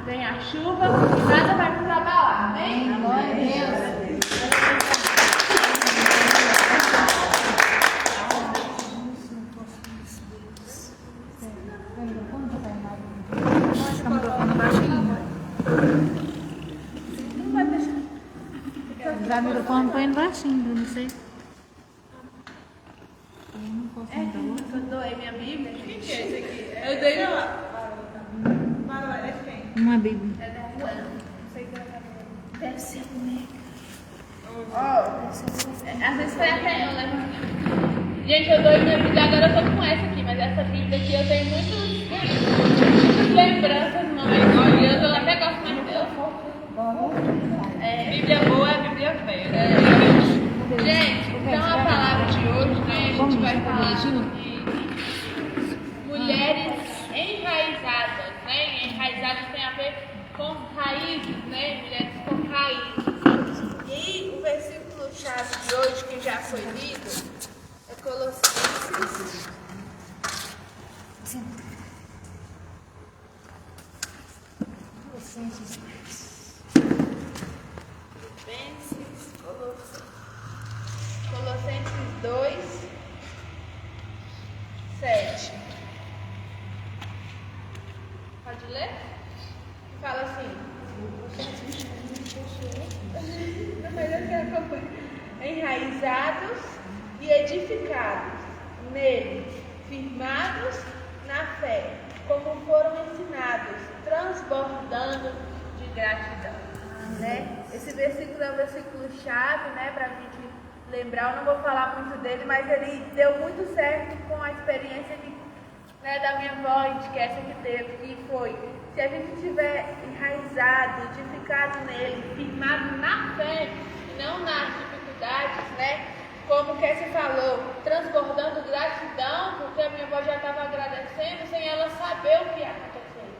vem a chuva e nada vai nos abalar. Amém? Glória a Deus. O microfone põe baixinho, não sei. Eu não posso entrar. Eu doei minha Bíblia. Quem que é esse aqui? Eu dei Não. Manuel, é de quem? Uma Bíblia. É da Ruana. Deve ser comigo. Às vezes foi até eu, né? Gente, eu dou minha Bíblia, agora eu tô com essa aqui, mas essa Bíblia aqui eu tenho muitas lembranças, mãe. Eu até gosto mais dela. Bíblia boa é a Bíblia velha. Gente, então a palavra de hoje, né? A gente vai falar sobre mulheres enraizadas, né? Enraizadas tem a ver com raízes, né? Mulheres com raízes. E o versículo-chave de hoje, que já foi lido, é Colossenses. Colossenses 2, 7. Pode ler? Fala assim. Mas eu quero acompanhar. Enraizados e edificados nele, firmados na fé, como foram ensinados, transbordando de gratidão. Né? Esse versículo é um versículo-chave, né, para a gente lembrar. Eu não vou falar muito dele, mas ele deu muito certo com a experiência da minha avó, que essa que teve, que foi: se a gente estiver enraizado, edificado nele, firmado na fé, e não nas dificuldades, né? Como que você falou, transbordando gratidão, porque a minha avó já estava agradecendo sem ela saber o que ia acontecer.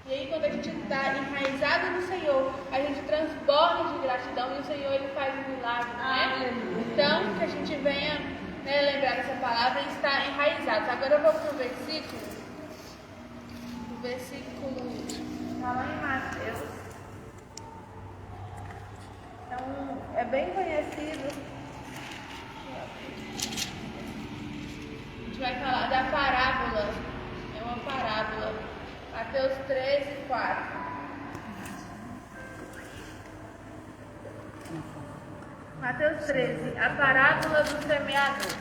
E aí, quando a gente está enraizado no Senhor, a gente transborda de gratidão e o Senhor ele faz um milagre, né? Então, que a gente venha, né, lembrar dessa palavra e estar enraizados. Agora eu vou para o versículo. O versículo está lá em Mateus. Então, é bem conhecido. A gente vai falar da parábola. É uma parábola. Mateus 13, 4. Mateus 13, a parábola do semeador.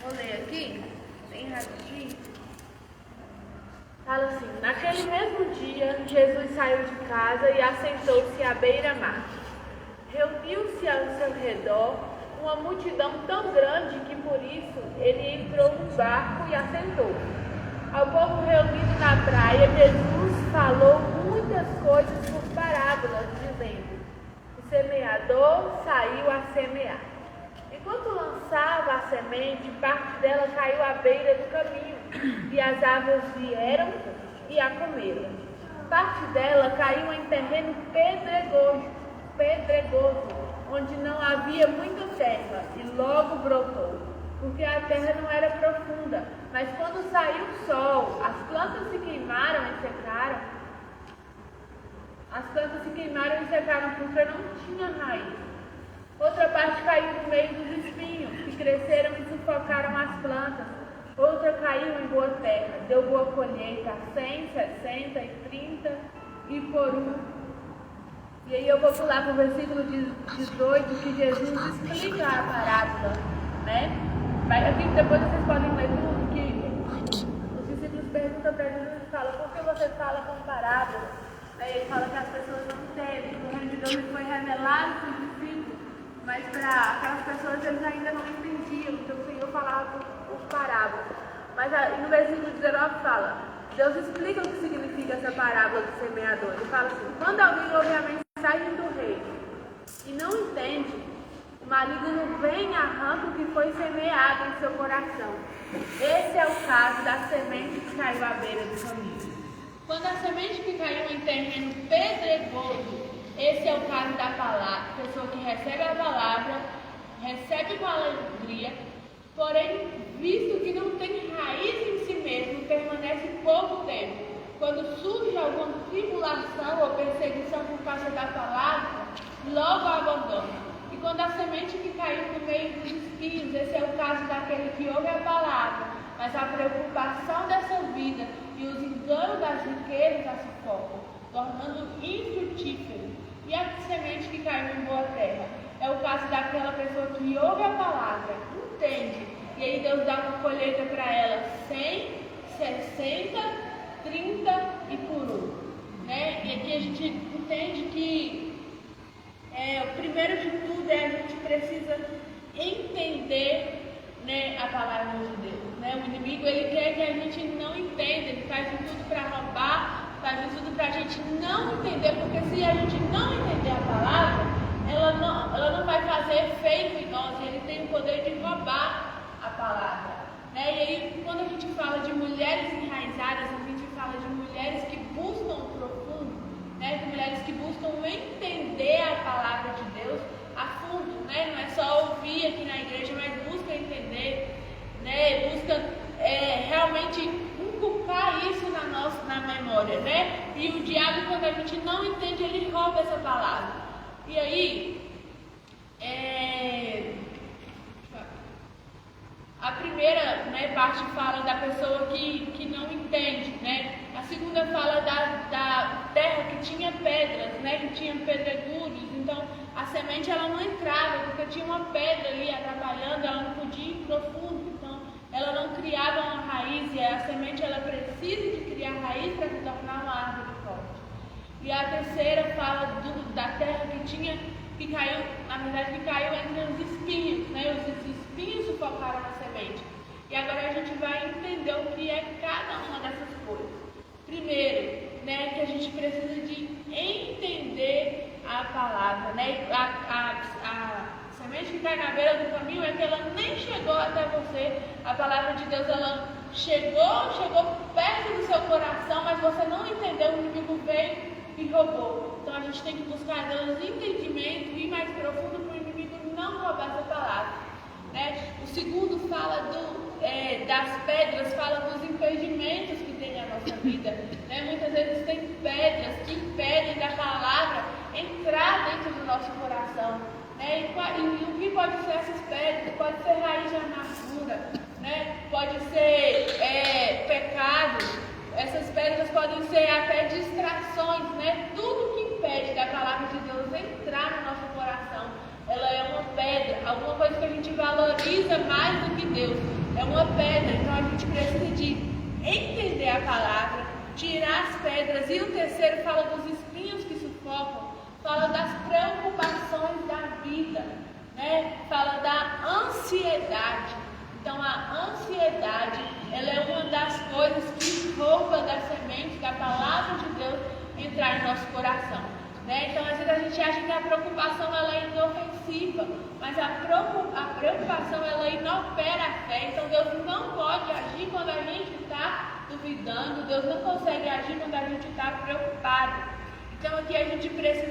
Vou ler aqui, bem rapidinho. Fala assim: naquele mesmo dia, Jesus saiu de casa e assentou-se à beira-mar. Reuniu-se ao seu redor uma multidão tão grande que por isso ele entrou no barco e assentou. Ao povo reunido na praia, Jesus falou muitas coisas por parábolas, dizendo: o semeador saiu a semear. Enquanto lançava a semente, parte dela caiu à beira do caminho, e as aves vieram e a comeram. Parte dela caiu em terreno pedregoso, onde não havia muita terra, e logo brotou, porque a terra não era profunda. Mas quando saiu o sol, as plantas se queimaram e secaram. As plantas se queimaram e secaram porque não tinha raiz. Outra parte caiu no meio dos espinhos, que cresceram e sufocaram as plantas. Outra caiu em boa terra, deu boa colheita, 100, 60 e 30 e por um. E aí eu vou pular para o versículo 18, que Jesus explica a parábola, né? Mas aqui depois vocês podem ler tudo, que os discípulos perguntam para Jesus e falam: por que você fala com parábola? Aí ele fala que as pessoas não entendem, que o reino de Deus foi revelado para os discípulos, mas para aquelas pessoas eles ainda não entendiam, então o Senhor falava por parábola. Mas no versículo 19 fala: Deus explica o que significa essa parábola do semeador. Ele fala assim: quando alguém ouve a mensagem do reino e não entende, o maligno vem e arranca o que foi semeado em seu coração. Esse é o caso da semente que caiu à beira do caminho. Quando a semente que caiu em terreno pedregoso, esse é o caso da palavra, a pessoa que recebe a palavra, recebe com alegria, porém, visto que não tem raiz em si mesmo, permanece pouco tempo. Quando surge algum tipo por causa da palavra, logo a abandona. E quando a semente que caiu no meio dos espinhos, esse é o caso daquele que ouve a palavra, mas a preocupação dessa vida e os enganos das riquezas a sufocam, tornando infrutífero. E a semente que caiu em boa terra é o caso daquela pessoa que ouve a palavra, entende, e aí Deus dá uma colheita para ela, 100, 60, 30 e por 1. Né? E aqui a gente entende que o primeiro de tudo é a gente precisa entender, né, a palavra de Deus. Né? O inimigo ele quer que a gente não entenda, ele faz de tudo para roubar, faz de tudo para a gente não entender, porque se a gente não entender a palavra, ela não vai fazer efeito em nós, e ele tem o poder de roubar a palavra. Né? E aí, quando a gente fala de mulheres enraizadas, a gente fala de mulheres que buscam o profundo, né? De mulheres que buscam entender a palavra de Deus a fundo, né? Não é só ouvir aqui na igreja, mas busca entender, né? Busca realmente inculcar isso na memória, né? E o diabo, quando a gente não entende, ele rouba essa palavra. E aí, a primeira, né, parte fala da pessoa que não entende, né? A segunda fala da terra que tinha pedras, né? Que tinha pedregulhos. Então, a semente ela não entrava, porque tinha uma pedra ali atrapalhando, ela não podia ir profundo. Então, ela não criava uma raiz, e a semente ela precisa de criar raiz para se tornar uma árvore forte. E a terceira fala da terra que caiu, na verdade, que caiu entre os espinhos, né? Os espinhos sufocaram a semente. E agora a gente vai entender o que é cada uma dessas coisas. Primeiro, né, que a gente precisa de entender a palavra, né? A semente que cai na beira do caminho é que ela nem chegou até você. A palavra de Deus, ela chegou perto do seu coração, mas você não entendeu, o inimigo veio e roubou. Então a gente tem que buscar Deus entendimento e ir mais profundo para o inimigo não roubar essa palavra. Né? O segundo fala das pedras, fala dos impedimentos que tem na nossa vida. Né? Muitas vezes tem pedras que impedem da palavra entrar dentro do nosso coração. Né? E o que pode ser essas pedras? Pode ser raiz de amargura, né? Pode ser pecado. Essas pedras podem ser até distrações, né? Tudo que impede da palavra de Deus entrar no nosso coração, ela é uma pedra, alguma coisa que a gente valoriza mais do que Deus. É uma pedra, então a gente precisa de entender a palavra, tirar as pedras. E o terceiro fala dos espinhos que sufocam, fala das preocupações da vida, né? Fala da ansiedade. Então a ansiedade, ela é uma das coisas que rouba da semente, da palavra de Deus entrar no nosso coração. Né? Então às vezes a gente acha que a preocupação ela é inofensiva, mas a preocupação ela inopera a fé. Então Deus não pode agir quando a gente está duvidando, Deus não consegue agir quando a gente está preocupado. Então aqui a gente precisa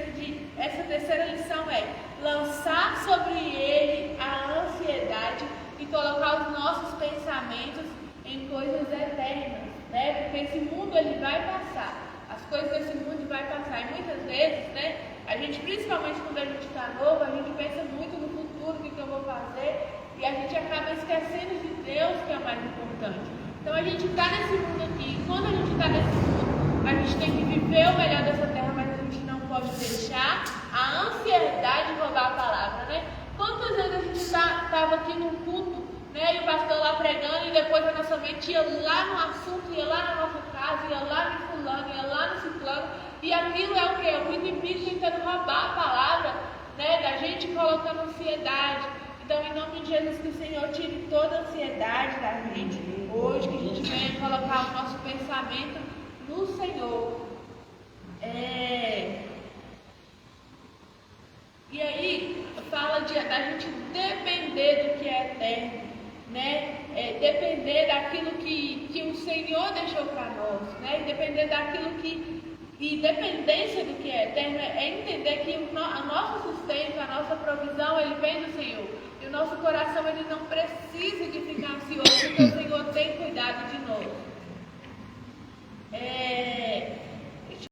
essa terceira lição é lançar sobre ele a ansiedade e colocar os nossos pensamentos em coisas eternas, né? Porque esse mundo ele vai passar, as coisas desse mundo vai passar. E muitas vezes, né, a gente, principalmente quando a gente está novo, a gente pensa muito no futuro, o que eu vou fazer, e a gente acaba esquecendo de Deus, que é o mais importante. Então a gente está nesse mundo aqui, e quando a gente está nesse mundo, a gente tem que viver o melhor dessa terra, mas a gente não pode deixar a ansiedade roubar a palavra, né? Quantas vezes a gente estava aqui num culto, né, e o pastor lá pregando, e depois a nossa mente ia lá no assunto, ia lá na nossa casa, ia lá no fulano, ia lá no ciclano, e aquilo é o quê? O inimigo tentando roubar a palavra, né, da gente, colocando ansiedade. Então, em nome de Jesus, que o Senhor tire toda a ansiedade da gente hoje, que a gente venha colocar o nosso pensamento no Senhor. E aí, fala da gente depender do que é eterno, né? Depender daquilo que o Senhor deixou para nós, né? Depender daquilo e dependência do que é eterno é entender que o nosso sustento, a nossa provisão, ele vem do Senhor. E o nosso coração, ele não precisa de ficar ansioso, porque o Senhor tem cuidado de nós.